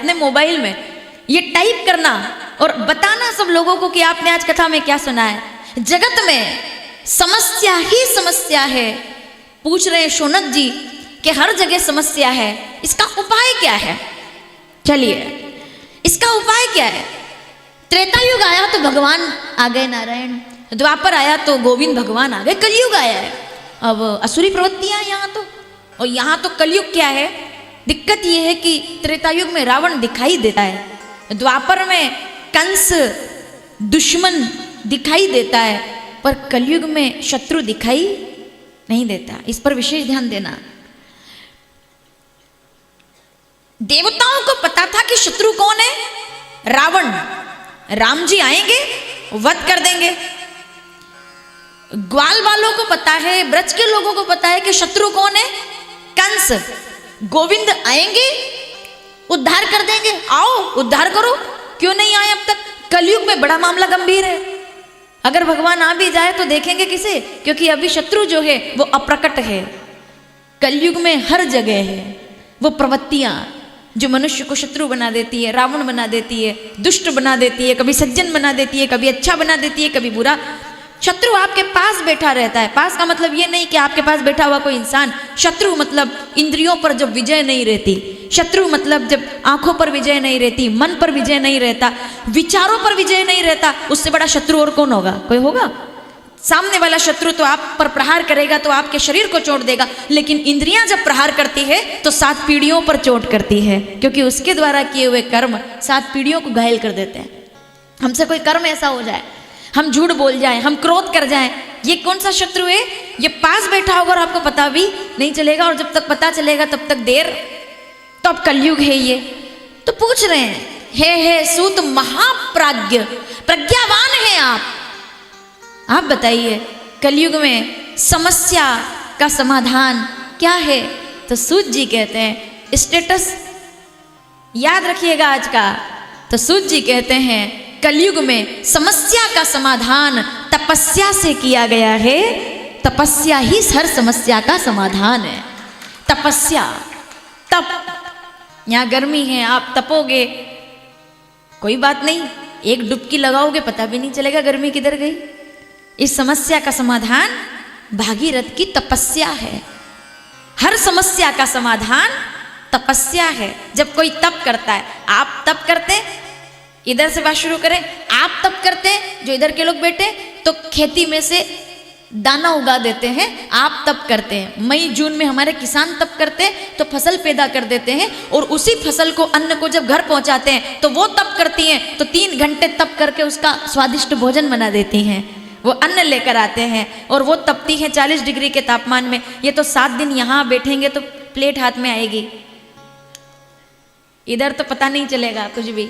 अपने मोबाइल में ये टाइप करना और बताना सब लोगों को कि आपने आज कथा में क्या सुना है। जगत में समस्या ही समस्या है। पूछ रहे शौनक जी कि हर जगह समस्या है, इसका उपाय क्या है? चलिए, इसका उपाय क्या है? त्रेता युग आया तो भगवान आ गए नारायण, द्वापर आया तो गोविंद भगवान आ गए, कलयुग आया है। अब असुरी प्रवृत्तियां यहाँ तो, और यहाँ तो कलयुग क्या है? दिक्कत ये है कि त्रेता युग में रावण दिखाई देता है, द्वापर में कंस दुश्मन दिखाई देता है, पर कलयुग में शत्रु दिखाई नहीं देता। इस पर विशेष ध्यान देना। देवताओं को पता था कि शत्रु कौन है? रावण। राम जी आएंगे, वध कर देंगे। ग्वाल वालों को पता है, ब्रज के लोगों को पता है कि शत्रु कौन है? कंस। गोविंद आएंगे, उद्धार कर देंगे। आओ उद्धार करो। क्यों नहीं आए अब तक? कलयुग में बड़ा मामला गंभीर है। अगर भगवान आ भी जाए तो देखेंगे किसे? क्योंकि अभी शत्रु जो है वो अप्रकट है। कलयुग में हर जगह है वो प्रवृत्तियां जो मनुष्य को शत्रु बना देती है, रावण बना देती है, दुष्ट बना देती है, कभी सज्जन बना देती है, कभी अच्छा बना देती है, कभी बुरा। शत्रु आपके पास बैठा रहता है। पास का मतलब ये नहीं कि आपके पास बैठा हुआ कोई इंसान। शत्रु मतलब इंद्रियों पर जब विजय नहीं रहती, शत्रु मतलब जब आंखों पर विजय नहीं रहती, मन पर विजय नहीं रहता, विचारों पर विजय नहीं रहता, उससे बड़ा शत्रु और कौन होगा? कोई होगा? सामने वाला शत्रु तो आप पर प्रहार करेगा तो आपके शरीर को चोट देगा, लेकिन इंद्रियां जब प्रहार करती है तो 7 पीढ़ियों पर चोट करती है, क्योंकि उसके द्वारा किए हुए कर्म 7 पीढ़ियों को घायल कर देते हैं। हमसे कोई कर्म ऐसा हो जाए, हम झूठ बोल जाएं, हम क्रोध कर जाएं, ये कौन सा शत्रु है? ये पास बैठा होगा और आपको पता भी नहीं चलेगा, और जब तक पता चलेगा तब तक देर। तो अब कलयुग है ये। तो पूछ रहे हैं, हे सूत महाप्राज्ञ, प्रज्ञावान है आप बताइए कलयुग में समस्या का समाधान क्या है? तो सूत जी कहते हैं, स्टेटस याद रखिएगा आज का। तो सूत जी कहते हैं कलयुग में समस्या का समाधान तपस्या से किया गया है। तपस्या ही हर समस्या का समाधान है। तपस्या, तप। यहाँ गर्मी है, आप तपोगे, कोई बात नहीं, एक डुबकी लगाओगे पता भी नहीं चलेगा गर्मी किधर गई। इस समस्या का समाधान भागीरथ की तपस्या है। हर समस्या का समाधान तपस्या है। जब कोई तप करता है, आप तप करते, इधर से बात शुरू करें, आप तप करते जो इधर के लोग बैठे तो खेती में से दाना उगा देते हैं, आप तप करते हैं। मई जून में हमारे किसान तप करते हैं तो फसल पैदा कर देते हैं, और उसी फसल को, अन्न को जब घर पहुंचाते हैं तो वो तप करती हैं, तो 3 घंटे तप करके उसका स्वादिष्ट भोजन बना देती हैं। वो अन्न लेकर आते हैं और वो तपती है 40 डिग्री के तापमान में। ये तो 7 दिन यहाँ बैठेंगे तो प्लेट हाथ में आएगी, इधर तो पता नहीं चलेगा कुछ भी।